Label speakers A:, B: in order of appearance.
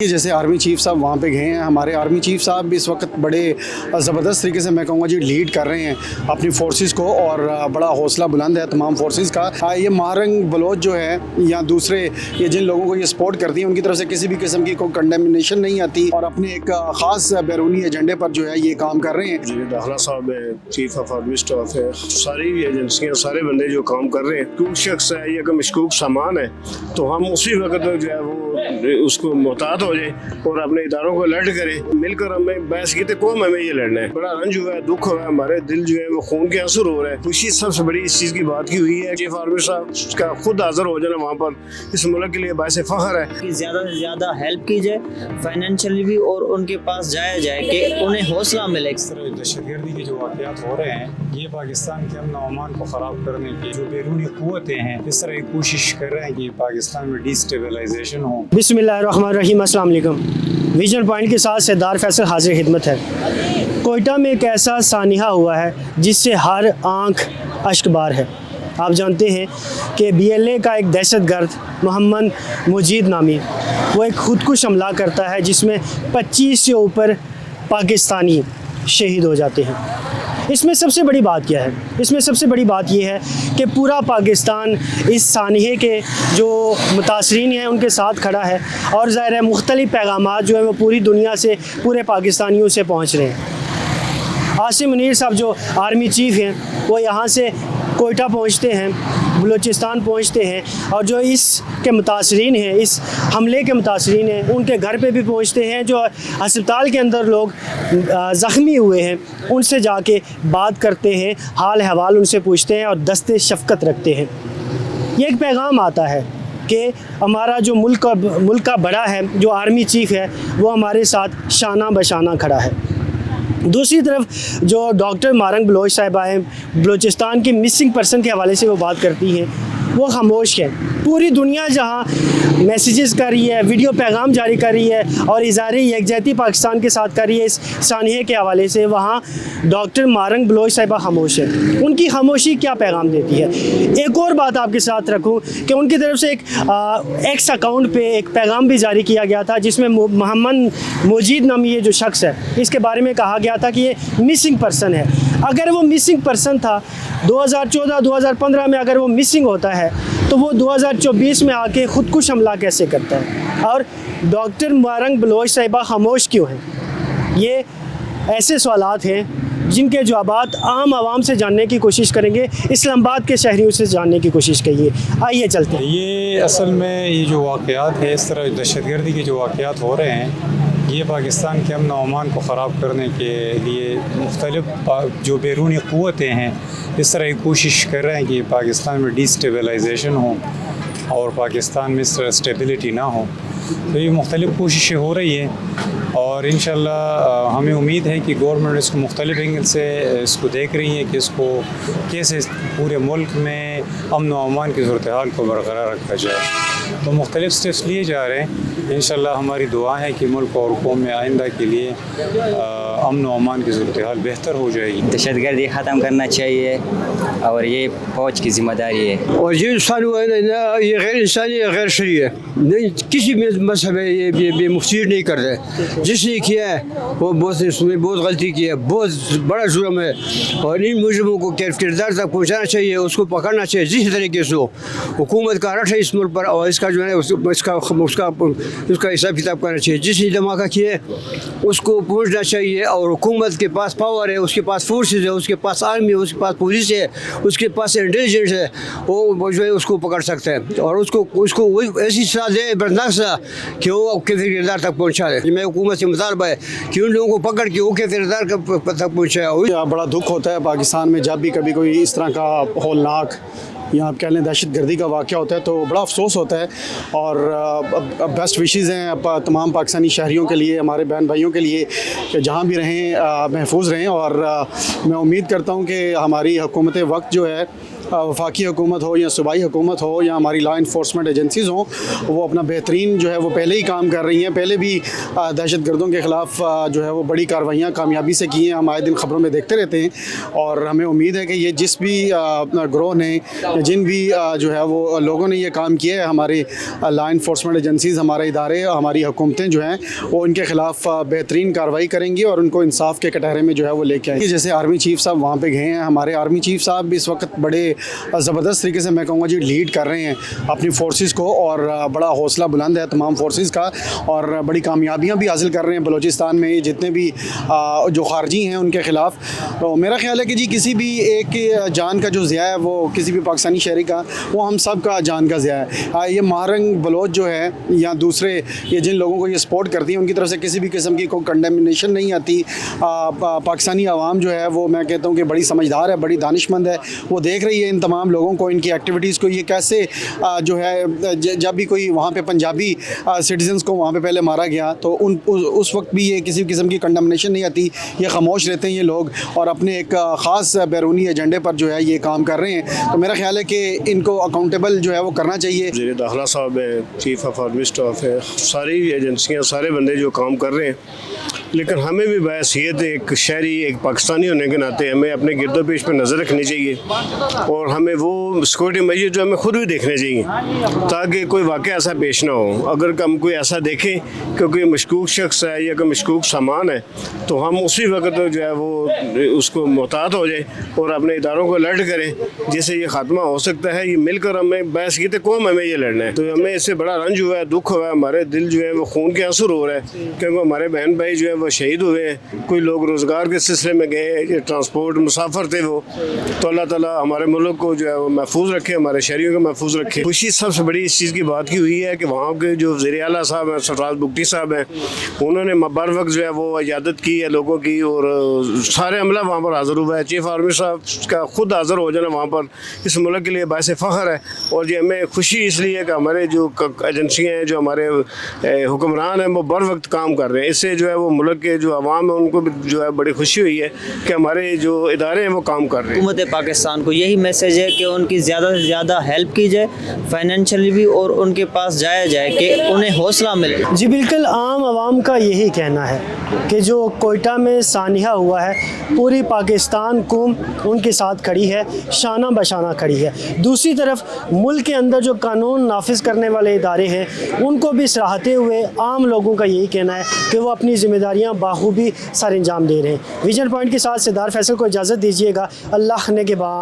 A: जैसे army chief साहब वहाँ पे गए हैं, हमारे आर्मी चीफ साहब भी इस वक्त बड़े ज़बरदस्त तरीके से मैं कहूँगा जी लीड कर रहे हैं अपनी फोर्सेस को, और बड़ा हौसला बुलंद है तमाम फोर्सेस का। ये महारंग बलोच जो है या दूसरे ये जिन लोगों को ये सपोर्ट करती हैं उनकी तरफ से किसी भी किस्म की कोई कंडेमिनेशन नहीं आती और अपने एक ख़ास बैरूनी एजेंडे पर जो है ये काम कर रहे हैं।
B: दाखिला साहब है, चीफ ऑफ आर्मी स्टाफ है, सारी एजेंसियाँ सारे बंदे जो काम कर रहे हैं, कोई शख्स है या कोई मशकूक सामान है तो हम उसी वक्त जो है वो उसको मोहतात हो जाए और अपने इदारों को अलर्ट करें। मिलकर हमें बहस की कौम हमें ये लड़ना है। बड़ा रंज हुआ है, दुख हुआ है, हमारे दिल जो है वो खून के आंसू रो रहे हैं। खुशी सबसे बड़ी इस चीज़ की बात की हुई है चीफ आर्मी साहब का खुद हाजिर हो जाना वहाँ पर इस मुल्क के लिए बायसे फख्र है
C: कि ज़्यादा से ज़्यादा हेल्प की जाए फाइनेंशियली भी, और उनके पास जाया जाए कि उन्हें हौसला मिले।
D: इस तरह दहशतगर्दी के जो वाक़यात हो रहे हैं ये पाकिस्तान के अमन अमान को ख़राब करने की जो बैरूनी क़ुव्वतें हैं इस तरह की कोशिश कर रहे हैं कि पाकिस्तान में डिस्टेबलाइजेशन हो।
E: बिस्मिल्लाहिर्रहमानिर्रहीम, अस्सलाम वालेकुम। विजन पॉइंट के साथ सरदार फैसल हाजिर खिदमत है। कोयटा में एक ऐसा सानिहा हुआ है जिससे हर आंख अश्कबार है। आप जानते हैं कि BLA का एक दहशतगर्द मोहम्मद मुजीद नामी वो एक खुदकुश हमला करता है जिसमें 25 से ऊपर पाकिस्तानी शहीद हो जाते हैं। इसमें सबसे बड़ी बात क्या है? इसमें सबसे बड़ी बात यह है कि पूरा पाकिस्तान इस सानिहे के जो मुतासरीन हैं उनके साथ खड़ा है और ज़ाहिर है मुख्तलिफ़ पैगामात जो है वो पूरी दुनिया से पूरे पाकिस्तानियों से पहुँच रहे हैं। आसिम मुनीर साहब जो आर्मी चीफ़ हैं वो यहाँ से कोयटा पहुँचते हैं, बलूचिस्तान पहुँचते हैं और जो इसके मुतासरीन हैं, इस हमले के मुतासरीन हैं, उनके घर पे भी पहुँचते हैं। जो अस्पताल के अंदर लोग ज़ख्मी हुए हैं उनसे जाके बात करते हैं, हाल हवाल उनसे पूछते हैं और दस्ते शफ़क़त रखते हैं। ये एक पैगाम आता है कि हमारा जो मुल्क का बड़ा है, जो आर्मी चीफ़ है, वो हमारे साथ शाना बशाना खड़ा है। दूसरी तरफ जो डॉक्टर मारंग बलोच साहिबा हैं, बलूचिस्तान की मिसिंग पर्सन के हवाले से वो बात करती हैं, वो खामोश है। पूरी दुनिया जहाँ मैसेजेस कर रही है, वीडियो पैगाम जारी कर रही है और इज़हारे यकजहती पाकिस्तान के साथ कर रही है इस सानिहे के हवाले से, वहाँ डॉक्टर मारंग बलोच साहिबा खामोश है। उनकी खामोशी क्या पैगाम देती है? एक और बात आपके साथ रखूँ कि उनकी तरफ से एक एक्स अकाउंट पे एक पैगाम भी जारी किया गया था जिसमें मोहम्मद मुजीद नामी ये जो शख्स है इसके बारे में कहा गया था कि ये मिसिंग पर्सन है। अगर वो मिसिंग पर्सन था 2014-2015 में, अगर वो मिसिंग होता है तो वो 2024 में आके ख़ुदकुश हमला कैसे करता है? और डॉक्टर मारंग बलोच साहिबा खामोश क्यों हैं? ये ऐसे सवालात हैं जिनके जवाबात आम आवाम से जानने की कोशिश करेंगे, इस्लामाबाद के शहरियों से जानने की कोशिश करिए। आइए चलते हैं।
D: ये असल में ये जो वाक़यात है, इस तरह दहशतगर्दी के जो वाक़यात हो रहे हैं ये पाकिस्तान के अमन अमान को ख़राब करने के लिए मुख्तलिफ़ जो बैरूनी क़ुव्वतें हैं इस तरह की कोशिश कर रहे हैं कि पाकिस्तान में डिस्टेबलाइजेशन हो और पाकिस्तान में स्टेबिलिटी ना हो। तो ये मुख्तलिफ़ कोशिशें हो रही हैं और इंशाअल्लाह हमें उम्मीद है कि गवर्नमेंट इसको मुख्तलिफ़ एंगल से इसको देख रही है कि इसको कैसे पूरे मुल्क में अमन व अमान की सूरत हाल को बरकरार रखा जाए। तो मुख्तलिफ़ स्टेप्स लिए जा रहे हैं। इंशाअल्लाह हमारी दुआ है कि मुल्क और कौम में आइंदा के लिए अमन व अमान की सूरत हाल बेहतर हो जाएगी।
C: दहशतगर्दी ख़त्म करना चाहिए और ये फ़ौज की ज़िम्मेदारी है।
F: और ये इंसान हुआ है ना, ये गैर इंसानी है, गैर शरी है, नहीं किसी भी मजहब है ये मुफ्ती नहीं कर रहे। जिसने किया है वो उसमें बहुत गलती की है, बहुत बड़ा जुर्म है और इन मुजरमों को किरदार तक पहुँचाना चाहिए, उसको पकड़ना चाहिए जिस तरीके से हो। हुकूमत का रट है इस मुल्क पर और इसका जो है उसका हिसाब किताब करना चाहिए। जिसने धमाका किया है उसको पहुँचना चाहिए और हुकूमत के पास पावर है, उसके पास फोर्सेज है, उसके पास आर्मी है, उसके पास पुलिस है, उसके पास इंटेलिजेंस है, वो जो है उसको पकड़ सकते हैं और उसको वही ऐसी सजा दे बर्दाश्त कि वो कैफिर किरदार तक पहुँचा दे। मैं हुकूमत से मुतालबा है कि उन लोगों को पकड़ के वो कैफिर किरदार तक पहुँचाया।
A: बड़ा दुख होता है पाकिस्तान में जब भी कभी कोई इस तरह का हौलनाक या आप कह लें दहशतगर्दी का वाक़या होता है तो बड़ा अफसोस होता है। और बेस्ट विशेज़ हैं तमाम पाकिस्तानी शहरियों के लिए, हमारे बहन भाइयों के लिए कि जहाँ भी रहें महफूज रहें। और मैं उम्मीद करता हूँ कि हमारी हुकूमत वक्त जो है वफाकी हुकूमत हो या सूबाई हुकूमत हो या हमारी लॉ इन्फोर्समेंट एजेंसीज़ हों, वो अपना बेहतरीन जो है वो पहले ही काम कर रही हैं। पहले भी दहशत गर्दों के ख़िलाफ़ जो है वो बड़ी कार्रवाइयाँ कामयाबी से की हैं। हम आए दिन ख़बरों में देखते रहते हैं और हमें उम्मीद है कि ये जिस भी ग्रोह ने, जिन भी जो है वो लोगों ने ये काम किया है, हमारे लॉ इन्फोर्समेंट एजेंसीज़, हमारे इदारे, हमारी हुकूमतें जो हैं वो इनके ख़िलाफ़ बेहतरीन कार्रवाई करेंगी और उनको इंसाफ के कटहरे में जो है वो लेके आएंगे। जैसे आर्मी चीफ़ साहब वहाँ पे गए हैं, हमारे आर्मी चीफ़ साहब भी इस वक्त बड़े ज़बरदस्त तरीके से मैं कहूँगा जी लीड कर रहे हैं अपनी फोर्सेस को और बड़ा हौसला बुलंद है तमाम फोर्सेस का और बड़ी कामयाबियाँ भी हासिल कर रहे हैं बलूचिस्तान में जितने भी जो खारजी हैं उनके ख़िलाफ़। तो मेरा ख्याल है कि जी किसी भी एक जान का जो ज़िया है वो किसी भी पाकिस्तानी शहरी का, वो हम सब का जान का ज़िया है। ये महारंग बलोच जो है या दूसरे ये जिन लोगों को ये सपोर्ट करती हैं उनकी तरफ से किसी भी किस्म की कोई कंडेमिनेशन नहीं आती। पाकिस्तानी आवाम जो है वो मैं कहता हूँ कि बड़ी समझदार है, बड़ी दानिशमंद है। वो देख रही है इन तमाम लोगों को, इनकी एक्टिविटीज़ को, ये कैसे जो है जब भी कोई वहाँ पे पंजाबी सिटीजन्स को वहाँ पे पहले मारा गया तो उस वक्त भी ये किसी किस्म की कंडेमिनेशन नहीं आती। ये खामोश रहते हैं ये लोग और अपने एक ख़ास बैरूनी एजेंडे पर जो है ये काम कर रहे हैं। तो मेरा ख्याल है कि इनको अकाउंटेबल जो है वो करना चाहिए।
B: वज़ीर दाखिला साहब है, चीफ ऑफ आर्मी स्टाफ है, सारी एजेंसियाँ, सारे बंदे जो काम कर रहे हैं, लेकिन हमें भी बहैसियत एक शहरी, एक पाकिस्तानी होने के नाते हमें अपने गिरदो पेश पर नज़र रखनी चाहिए और हमें वो सिक्योरिटी मेजर जो हमें खुद भी देखने चाहिए ताकि कोई वाक़या ऐसा पेश ना हो। अगर हम कोई ऐसा देखें क्योंकि मशकूक शख्स है या कोई मशकूक सामान है तो हम उसी वक्त जो है वो उसको मोहतात हो जाए और अपने इदारों को अलर्ट करें जिससे ये ख़ात्मा हो सकता है। ये मिलकर हमें बहैसियत कौम हमें ये लड़ना है। तो हमें इससे बड़ा रंज हुआ है, दुख हुआ है, हमारे दिल जो है वो खून के आंसू रो रहा है क्योंकि हमारे बहन भाई जो है वो शहीद हुए हैं। कोई लोग रोज़गार के सिलसिले में गए, ये ट्रांसपोर्ट मुसाफर थे वो। तो अल्लाह ताला हमारे मुल्क को जो है वो महफूज रखे, हमारे शहरियों को महफूज रखे। खुशी सबसे बड़ी इस चीज़ की बात की हुई है कि वहाँ के जो वज़ीर आला साहब हैं, सरफराज बुगटी साहब हैं, उन्होंने बर वक्त जो है वो इजाज़त की है लोगों की और सारे अमला वहाँ पर हाज़िर हुआ है। चीफ आर्मी साहब का खुद हाज़िर हो जाना वहाँ पर इस मुल्क के लिए बायस फ़ख्र है और ये हमें खुशी इसलिए है कि हमारे जो एजेंसियाँ हैं, जो हमारे हुक्मरान हैं, वो बर वक्त काम कर रहे हैं। इससे जो है वो मुल्क के जो अवाम है उनको भी जो है बड़ी खुशी हुई है कि हमारे जो इदारे हैं वो काम कर रहे हैं।
C: हुकूमत पाकिस्तान को यही मैसेज है कि उनकी ज़्यादा से ज़्यादा हेल्प की जाए फाइनेंशियली भी और उनके पास जाया जाए कि उन्हें हौसला मिले।
E: जी बिल्कुल, आम आवाम का यही कहना है कि जो कोयटा में सानिया हुआ है, पूरी पाकिस्तान कौम उनके साथ खड़ी है, शाना बशाना खड़ी है। दूसरी तरफ मुल्क के अंदर जो कानून नाफिज करने वाले इदारे हैं उनको भी सराहते हुए आम लोगों का यही कहना है कि वो अपनी जिम्मेदारियाँ बाखूबी सर अंजाम दे रहे हैं। विजन पॉइंट के साथ सिद्धार्थ फैसल को इजाज़त दीजिएगा। अल्लाह ने के बाद।